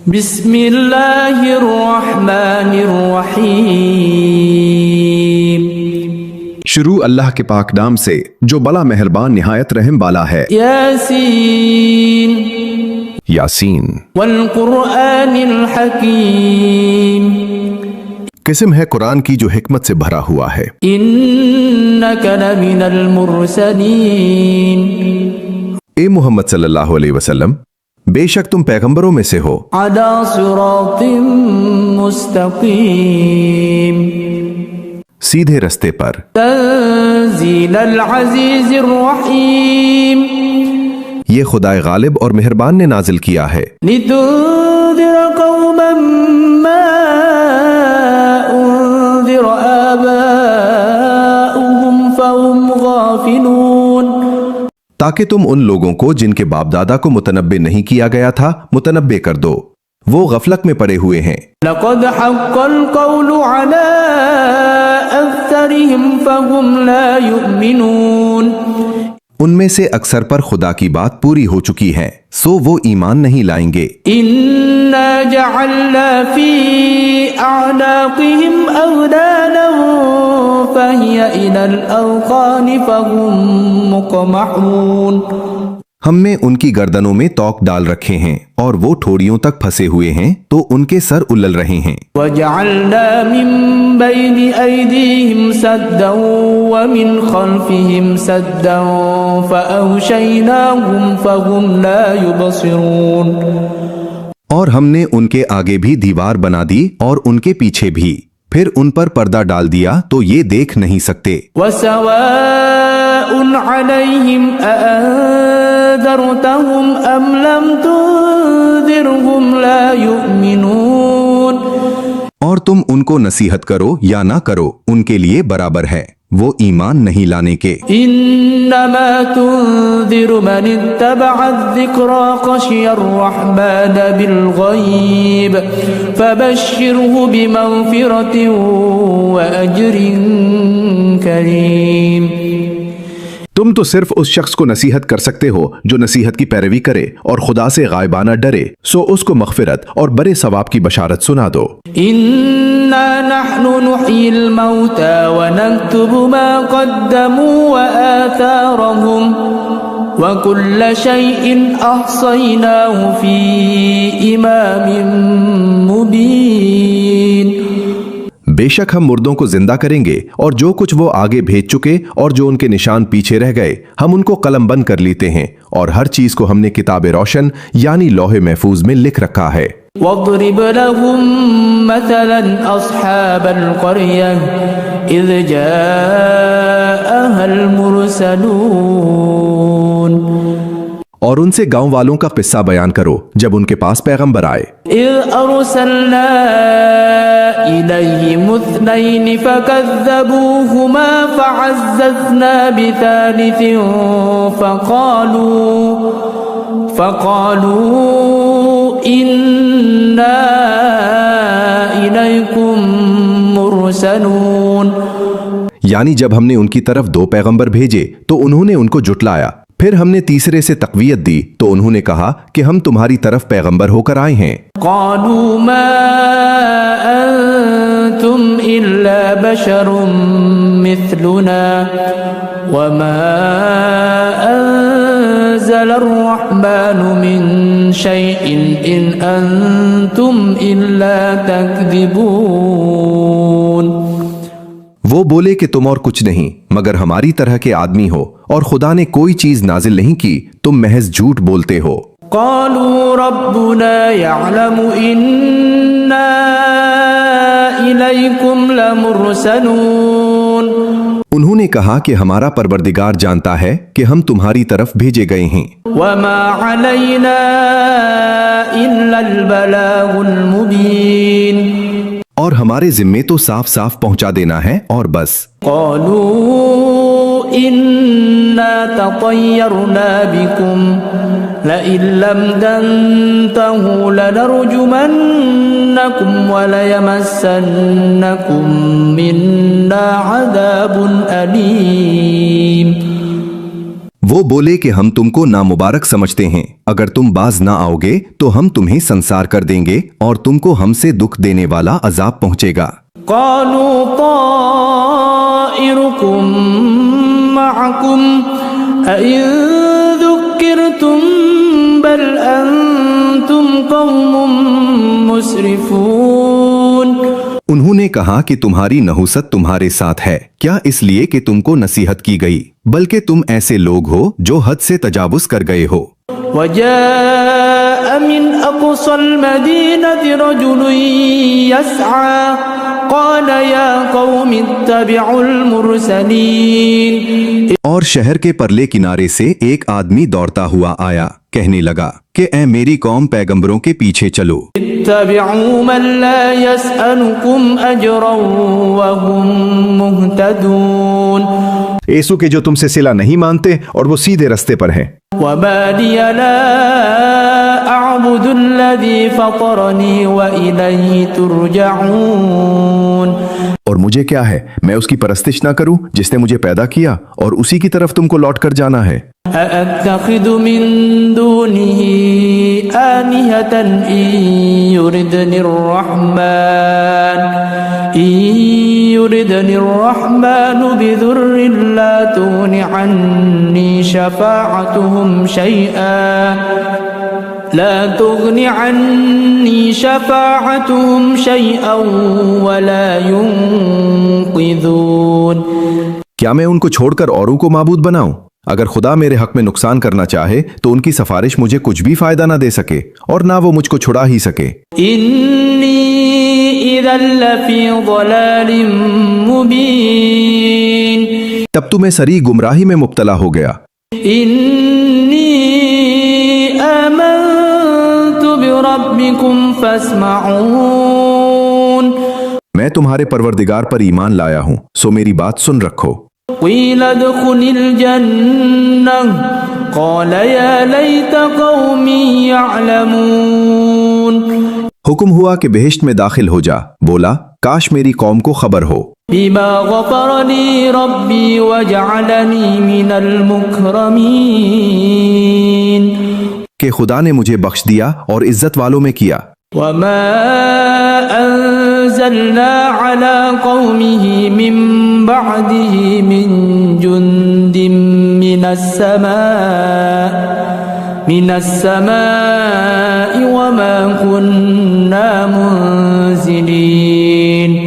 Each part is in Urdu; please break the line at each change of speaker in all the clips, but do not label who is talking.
بسم اللہ الرحمن الرحیم۔
شروع اللہ کے پاک نام سے جو بڑا مہربان نہایت رحم والا ہے۔
یاسین
یاسین۔
والقرآن الحکیم۔
قسم ہے قرآن کی جو حکمت سے بھرا ہوا ہے۔
انک لمن المرسلین۔
اے محمد صلی اللہ علیہ وسلم، بے شک تم پیغمبروں میں سے ہو۔
علی صراط مستقیم۔
سیدھے رستے پر۔
تنزیل العزیز الرحیم۔
یہ خدائے غالب اور مہربان نے نازل کیا ہے۔
لتنذر قوما ما انذر آباؤهم فهم غافلون۔
تاکہ تم ان لوگوں کو جن کے باپ دادا کو متنبع نہیں کیا گیا تھا متنبع کر دو، وہ غفلت میں پڑے ہوئے ہیں۔
لقد حق القول على اکثرهم فهم لا يؤمنون۔
ان میں سے اکثر پر خدا کی بات پوری ہو چکی ہے، سو وہ ایمان نہیں لائیں گے۔
انا جعلنا في اعناقهم اغلالا فهي الى الاذقان فهم مقمحون۔
ہم نے ان کی گردنوں میں توق ڈال رکھے ہیں اور وہ ٹھوڑیوں تک پھنسے ہوئے ہیں تو ان کے سر الل رہے ہیں۔
وجعلنا من بين ايديهم سدا ومن خلفهم سدا فاغشيناهم فهم لا يبصرون۔
اور ہم نے ان کے آگے بھی دیوار بنا دی اور ان کے پیچھے بھی، پھر ان پر پردہ ڈال دیا تو یہ دیکھ نہیں سکتے۔
وسواء عليهم أأنذرتهم أم لم تنذرهم لا يؤمنون۔
اور تم ان کو نصیحت کرو یا نہ کرو، ان کے لیے برابر ہے، وہ ایمان نہیں لانے کے۔
انما تنذر من اتبع الذکر خشی الرحمن بالغیب فبشره بمغفرة وأجر کریم۔
تم تو صرف اس شخص کو نصیحت کر سکتے ہو جو نصیحت کی پیروی کرے اور خدا سے غائبانہ ڈرے، سو اس کو مغفرت اور بڑے ثواب کی بشارت سنا دو۔
انا نحن نحيي الموتى ونكتب ما قدموا وآثارهم وكل شيء احصيناه في امام مبين۔
بے شک ہم مردوں کو زندہ کریں گے اور جو کچھ وہ آگے بھیج چکے اور جو ان کے نشان پیچھے رہ گئے ہم ان کو قلم بند کر لیتے ہیں، اور ہر چیز کو ہم نے کتاب روشن یعنی لوح محفوظ میں لکھ رکھا ہے۔
واضرب لهم مثلا اصحاب القرية اذ جاءها المرسلون۔
اور ان سے گاؤں والوں کا قصہ بیان کرو جب ان کے پاس پیغمبر آئے۔
اذ ارسلنا الیہم اثنین فکذبوہما فعززنا بثالث فقالوا انا الیکم مرسلون۔
یعنی جب ہم نے ان کی طرف دو پیغمبر بھیجے تو انہوں نے ان کو جھٹلایا، پھر ہم نے تیسرے سے تقویت دی تو انہوں نے کہا کہ ہم تمہاری طرف پیغمبر ہو کر آئے ہیں۔
قالوا ما انتم الا بشر مثلنا وما انزل الرحمن من شيء ان انتم الا تكذبون۔
وہ بولے کہ تم اور کچھ نہیں مگر ہماری طرح کے آدمی ہو، اور خدا نے کوئی چیز نازل نہیں کی، تم محض جھوٹ بولتے ہو۔
قالوا ربنا يعلم إنا إليكم لمرسلون۔
انہوں نے کہا کہ ہمارا پروردگار جانتا ہے کہ ہم تمہاری طرف بھیجے گئے ہیں۔
وما علينا إلا البلاغ المبين۔
اور ہمارے ذمے تو صاف صاف پہنچا دینا ہے اور بس۔
قالوا إنا تطيرنا بكم لئن لم تنتهوا لنرجمنكم وليمسنكم منا عذاب أليم۔
وہ بولے کہ ہم تم کو نامبارک سمجھتے ہیں، اگر تم باز نہ آؤ گے تو ہم تمہیں سنسار کر دیں گے اور تم کو ہم سے دکھ دینے والا عذاب پہنچے گا۔
قالوا طائركم معكم أئن ذكرتم بل أنتم قوم مسرفون۔
انہوں نے کہا کہ تمہاری نحوست تمہارے ساتھ ہے، کیا اس لیے کہ تم کو نصیحت کی گئی، بلکہ تم ایسے لوگ ہو جو حد سے تجاوز کر گئے ہو۔
وجاء من أقصى المدينة رجل يسعى قال يا قوم اتبعوا المرسلين۔
اور شہر کے پرلے کنارے سے ایک آدمی دوڑتا ہوا آیا، کہنے لگا کہ اے میری قوم پیغمبروں کے پیچھے چلو۔
اتبعوا من لا يسألكم أجرا وهم مهتدون۔
یسوع کے جو تم سے صلہ نہیں مانتے اور وہ سیدھے رستے پر ہیں۔
وما لي لا أعبد الذي فطرني وإليه ترجعون۔
اور مجھے کیا ہے میں اس کی پرستش نہ کروں جس نے مجھے پیدا کیا اور اسی کی طرف تم کو لوٹ کر جانا ہے۔
أأتخذ من دونه آلهة إن يردني الرحمن بضر لا تغن عني شفاعتهم شيئا ولا ينقذون۔
کیا میں ان کو چھوڑ کر اوروں کو معبود بناؤں؟ اگر خدا میرے حق میں نقصان کرنا چاہے تو ان کی سفارش مجھے کچھ بھی فائدہ نہ دے سکے اور نہ وہ مجھ کو چھڑا ہی سکے۔
انی اذا لفی ضلال مبین۔
تب تو میں سری گمراہی میں مبتلا ہو گیا۔
انی آمنت بربکم فاسمعون۔
میں تمہارے پروردگار پر ایمان لایا ہوں سو میری بات سن رکھو۔
قیل ادخل الجنہ قال یا لیت قومی یعلمون۔
حکم ہوا کہ بہشت میں داخل ہو جا، بولا کاش میری قوم کو خبر ہو۔
بما غفر لی ربی وجعلنی من المکرمین۔
کہ خدا نے مجھے بخش دیا اور عزت والوں میں کیا۔
وما انزلنا على قومه من بعده من جند من السماء وما كنا منزلين۔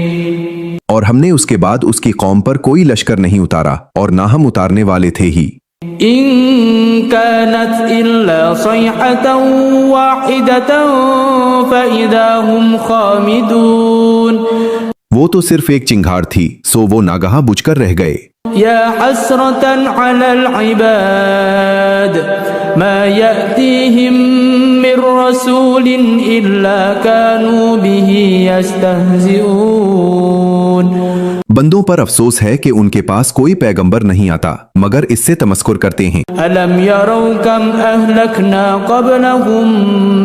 اور ہم نے اس کے بعد اس کی قوم پر کوئی لشکر نہیں اتارا اور نہ ہم اتارنے والے تھے ہی۔
إن كانت إلا صيحة واحدة فإذا هم خامدون۔
وہ تو صرف ایک چنگھاڑ تھی سو وہ ناگہاں بجھ کر رہ گئے۔
يا حسرة على العباد ما يأتيهم من رسول إلا كانوا به يستهزئون۔
بندوں پر افسوس ہے کہ ان کے پاس کوئی پیغمبر نہیں آتا مگر اس سے تمسخر کرتے ہیں۔
ألم يروا كم أهلكنا قبلهم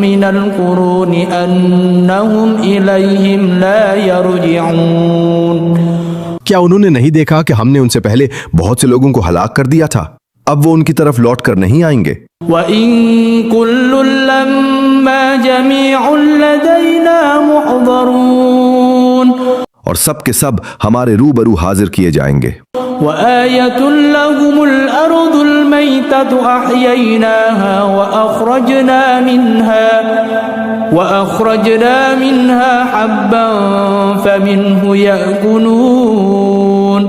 من القرون أنهم إليهم لا يرجعون۔
کیا انہوں نے نہیں دیکھا کہ ہم نے ان سے پہلے بہت سے لوگوں کو ہلاک کر دیا تھا، اب وہ ان کی طرف لوٹ کر نہیں آئیں گے۔
وَإِن كُلٌّ لَّمَّا جَمِيعٌ لَّدَيْنَا مُحْضَرُونَ۔
اور سب کے سب ہمارے روبرو حاضر کیے جائیں گے۔
وَآيَةٌ لَّهُمُ الْأَرْضُ الْمَيْتَةُ أَحْيَيْنَاهَا وَأَخْرَجْنَا مِنْهَا حَبًّا فَمِنْهُ يَأْكُلُونَ۔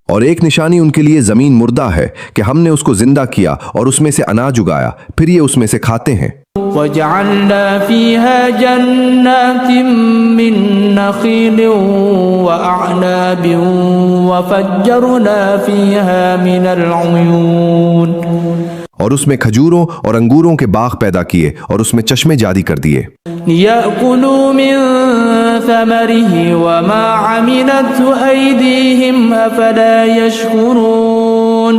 اور ایک نشانی ان کے لیے زمین مردہ ہے کہ ہم نے اس کو زندہ کیا اور اس میں سے اناج اگایا پھر یہ اس میں سے کھاتے ہیں۔
وَجَعَلْنَا فِيهَا جَنَّاتٍ مِّن نَّخِيلٍ وَأَعْنَابٍ وَفَجَّرْنَا فِيهَا مِنَ الْعُيُونِ۔
اور اس میں کھجوروں اور انگوروں کے باغ پیدا کیے اور اس میں چشمے جاری کر دیے۔
لِيَأْكُلُوا مِن ثَمَرِهِ وَمَا عَمِلَتْهُ أَيْدِيهِمْ أَفَلَا يَشْكُرُونَ۔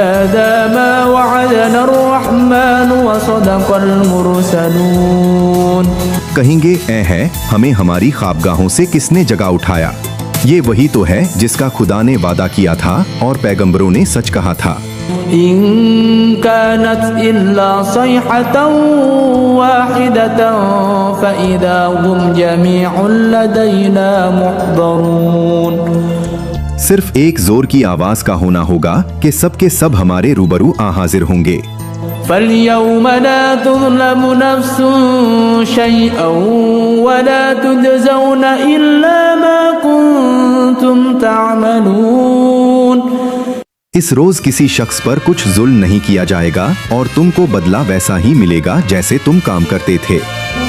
هذا ما وعدنا الرحمن وصدق المرسلون.
کہیں گے اے ہے ہمیں ہماری خوابگاہوں سے کس نے جگا اٹھایا؟ یہ وہی تو ہے جس کا خدا نے وعدہ کیا تھا اور پیغمبروں نے سچ کہا تھا.
إن كانت إلا صيحة واحدة فإذا هم جميع لدينا محضرون.
صرف ایک زور کی آواز کا ہونا ہوگا کہ سب کے سب ہمارے روبرو حاضر ہوں گے.
فاليوم لا تظلم نفس شيئا ولا تجزون إلا ما كنتم تعملون.
اس روز کسی شخص پر کچھ ظلم نہیں کیا جائے گا اور تم کو بدلہ ویسا ہی ملے گا جیسے تم کام کرتے تھے.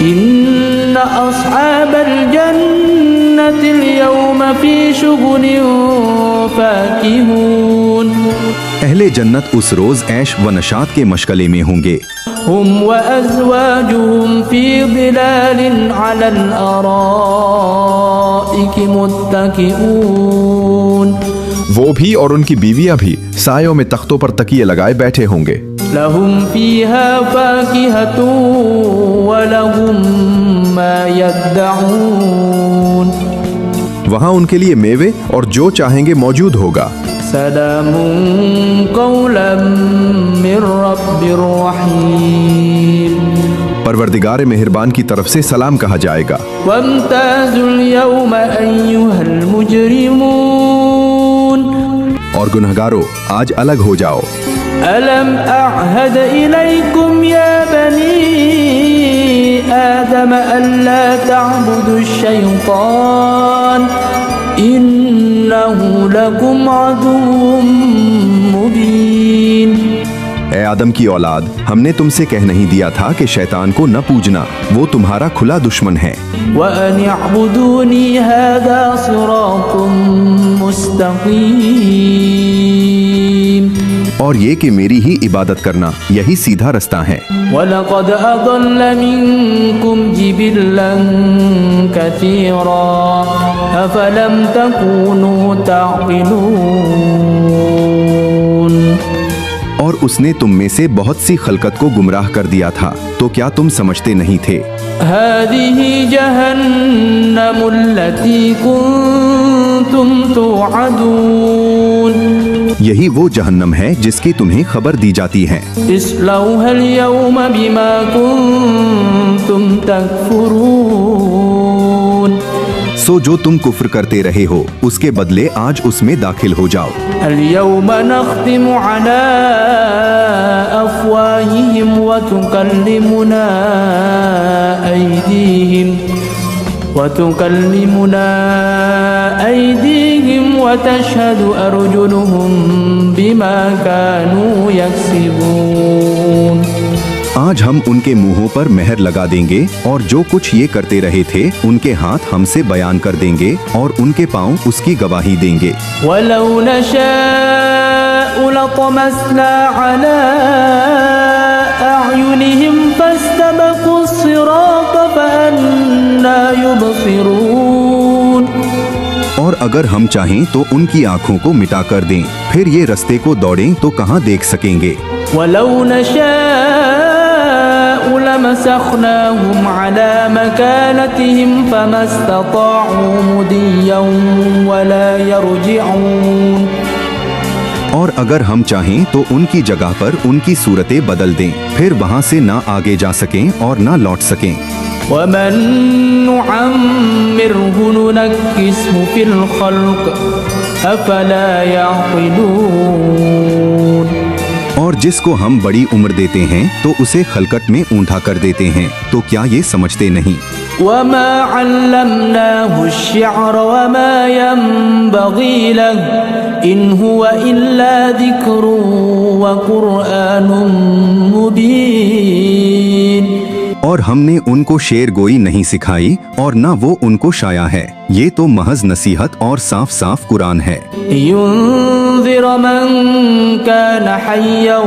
إن أصحاب الجنة اليوم في شغل فاكهون.
اہل جنت اس روز عیش و نشاط کے مشغلے میں ہوں گے.
هم وأزواجهم في ظلال على الأرائك متكئون.
وہ بھی اور ان کی بیویاں بھی سایوں میں تختوں پر تکیے لگائے بیٹھے ہوں گے.
لهم فيها فاكهة ولهم ما يدعون.
وہاں ان کے لیے میوے اور جو چاہیں گے موجود ہوگا.
سلام قولا من رب رحیم.
پروردگار مہربان کی طرف سے سلام کہا جائے گا.
وامتازوا اليوم أيها المجرمون.
اور گنہگارو آج الگ ہو جاؤ.
ألم أعهد إليكم يا بني آدم ألا تعبدوا الشيطان إنه لكم عدو مبين.
اے آدم کی اولاد، ہم نے تم سے کہہ نہیں دیا تھا کہ شیطان کو نہ پوجنا، وہ تمہارا کھلا دشمن ہے.
وأن اعبدوني هذا صراط مستقيم.
اور یہ کہ میری ہی عبادت کرنا یہی سیدھا رستہ ہے.
وَلَقَدْ أَضَلَّ مِنكُمْ جِبِلًّا كَثِيرًا أَفَلَمْ تَكُونُوا تَعْقِلُونَ.
اور اس نے تم میں سے بہت سی خلقت کو گمراہ کر دیا تھا، تو کیا تم سمجھتے نہیں تھے؟
هَذِهِ جَهَنَّمُ الَّتِي كُنتُمْ تُوعَدُونَ.
یہی وہ جہنم ہے جس کی تمہیں خبر دی جاتی ہے.
اصلوها اليوم بما كنتم تكفرون.
سو جو تم کفر کرتے رہے ہو اس کے بدلے آج اس میں داخل ہو جاؤ.
اليوم نختم على أفواههم وتكلمنا أيديهم وتشهد أرجلهم بما كانوا يكسبون.
آج ہم ان کے منہوں پر مہر لگا دیں گے اور جو کچھ یہ کرتے رہے تھے ان کے ہاتھ ہم سے بیان کر دیں گے اور ان کے پاؤں اس کی گواہی دیں گے.
وَلَوْ نَشَاءُ لَطَمَسْنَا عَلَىٰ أَعْيُنِهِمْ فَاسْتَبَقُوا الصِّرَاطَ فَأَنَّىٰ يُبْصِرُونَ.
اور اگر ہم چاہیں تو ان کی آنکھوں کو مٹا کر دیں، پھر یہ رستے کو دوڑیں تو کہاں دیکھ سکیں گے.
وَلَوْ نَشَاءُ لَمَسَخْنَاهُمْ عَلَىٰ مَكَانَتِهِمْ فَمَا اسْتَطَاعُوا مُضِيًّا وَلَا يَرْجِعُونَ.
اور اگر ہم چاہیں تو ان کی جگہ پر ان کی صورتیں بدل دیں، پھر وہاں سے نہ آگے جا سکیں اور نہ لوٹ سکیں.
وَمَن نُعَمِّرْهُ نُنَكِّسْهُ فِي الْخَلْقِ أَفَلَا يَعْقِلُونَ.
اور جس کو ہم بڑی عمر دیتے ہیں تو اسے خلقت میں اونٹھا کر دیتے ہیں، تو کیا یہ سمجھتے نہیں؟
وَمَا عَلَّمْنَاهُ الشِّعْرَ وَمَا يَنبَغِي لَهُ إِنْ هُوَ إِلَّا ذِكْرٌ وَقُرْآنٌ مُبِينٌ.
اور ہم نے ان کو شعر گوئی نہیں سکھائی اور نہ وہ ان کو شایا ہے، یہ تو محض نصیحت اور صاف صاف قرآن ہے.
ينذر من كان حيا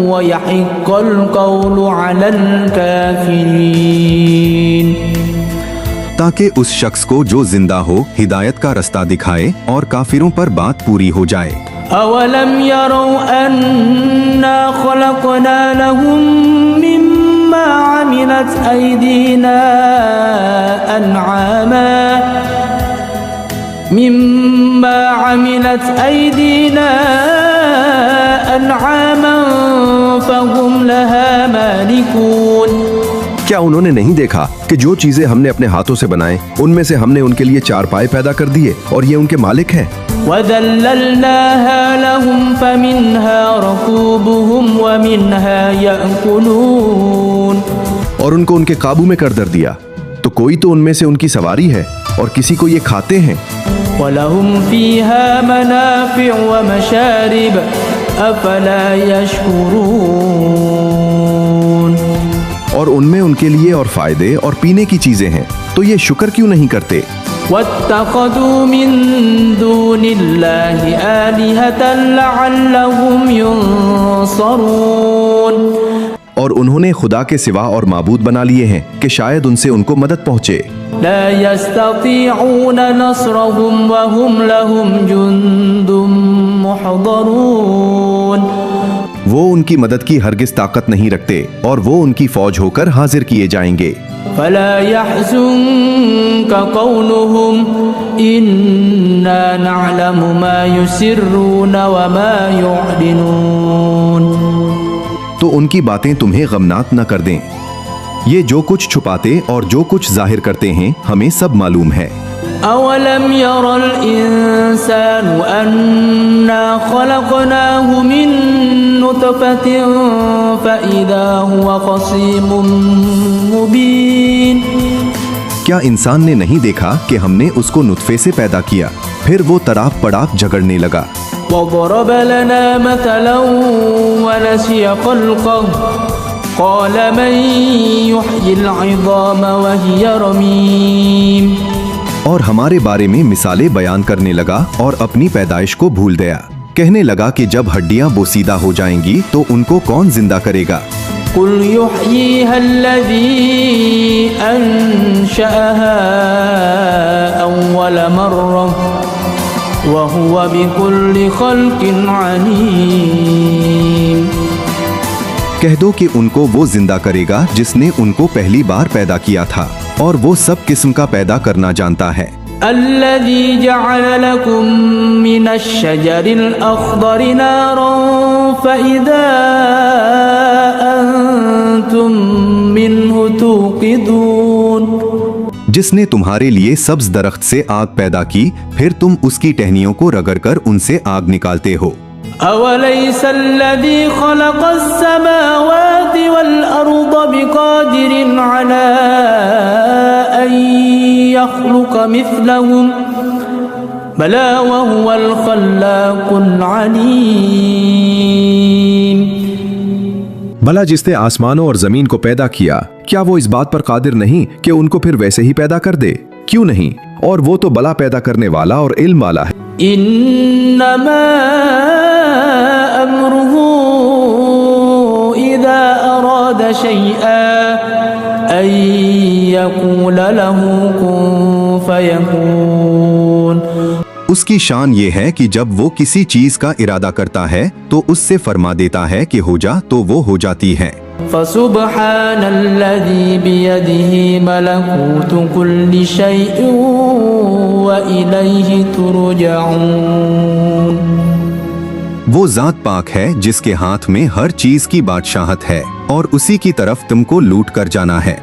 ويحق القول على الكافرين.
تاکہ اس شخص کو جو زندہ ہو ہدایت کا رستہ دکھائے اور کافروں پر بات پوری ہو جائے.
أولم يروا أنا خلقنا لهم مما عملت أيدينا أنعاما فهم لها مالكون
کیا انہوں نے نہیں دیکھا کہ جو چیزیں ہم نے اپنے ہاتھوں سے بنائیں ان میں سے ہم نے ان کے لیے چار پائے پیدا کر دیے اور یہ ان کے مالک ہیں؟
وَذَلَّلْنَاهَا لَهُمْ فَمِنْهَا رَكُوبُهُمْ وَمِنْهَا يَأْكُلُونَ
اور ان کو ان کے قابو میں کر در دیا، تو کوئی تو ان میں سے ان کی سواری ہے اور کسی کو یہ کھاتے ہیں۔
وَلَهُمْ فِيهَا مَنَافِعُ وَمَشَارِبُ أَفَلَا يَشْكُرُونَ
اور ان میں ان کے لیے اور فائدے اور پینے کی چیزیں ہیں، تو یہ شکر کیوں نہیں کرتے؟
وَاتَّخَذُوا مِن دُونِ اللَّهِ آلِهَةً لَعَلَّهُمْ يُنصَرُونَ
اور انہوں نے خدا کے سوا اور معبود بنا لیے ہیں کہ شاید ان سے ان کو مدد پہنچے۔
لا يستطيعون نصرهم وهم لهم جند محضرون
وہ ان کی مدد کی ہرگز طاقت نہیں رکھتے اور وہ ان کی فوج ہو کر حاضر کیے جائیں گے۔
فلا يحزنك قولهم إنا نعلم ما يسرون وما يعلنون
تو ان کی باتیں تمہیں غمناک نہ کر دیں، یہ جو کچھ چھپاتے اور جو کچھ ظاہر کرتے ہیں ہمیں سب معلوم ہے۔
أولم ير الإنسان أنا خلقناه من نطفة فإذا هو خصيم مبين
کیا انسان نے نہیں دیکھا کہ ہم نے اس کو نطفے سے پیدا کیا پھر وہ تڑاپ پڑاپ جھگڑنے لگا۔
وضرب لنا مثلا ونسي خلقه قال من يحيي العظام وهي رميم
اور ہمارے بارے میں مثالیں بیان کرنے لگا اور اپنی پیدائش کو بھول گیا، کہنے لگا کہ جب ہڈیاں بوسیدہ ہو جائیں گی تو ان کو کون زندہ کرے گا؟
قل يحييها الذي أنشأها أول مرة وهو بكل خلق عليم
کہہ دو کہ ان کو وہ زندہ کرے گا جس نے ان کو پہلی بار پیدا کیا تھا اور وہ سب قسم کا پیدا کرنا جانتا ہے۔
الذي جعل لكم من الشجر الأخضر نارا فإذا أنتم منه توقدون
جس نے تمہارے لیے سبز درخت سے آگ پیدا کی پھر تم اس کی ٹہنیوں کو رگڑ کر ان سے آگ نکالتے ہو۔
أوليس الذي خلق السماوات والأرض بقادر على أن يخلق مثلهم بلى وهو الخلاق العليم
بھلا جس نے آسمانوں اور زمین کو پیدا کیا کیا وہ اس بات پر قادر نہیں کہ ان کو پھر ویسے ہی پیدا کر دے؟ کیوں نہیں؟ اور وہ تو بلا پیدا کرنے والا اور علم والا ہے۔
انما امره اذا اراد شيئا ان يقول له كن فيكون
اس کی شان یہ ہے کہ جب وہ کسی چیز کا ارادہ کرتا ہے تو اس سے فرما دیتا ہے کہ ہو جا تو وہ ہو جاتی ہے۔
فسبحان الذي بيده ملكوت كل شيء وإليه ترجعون
وہ ذات پاک ہے جس کے ہاتھ میں ہر چیز کی بادشاہت ہے اور اسی کی طرف تم کو لوٹ کر جانا ہے۔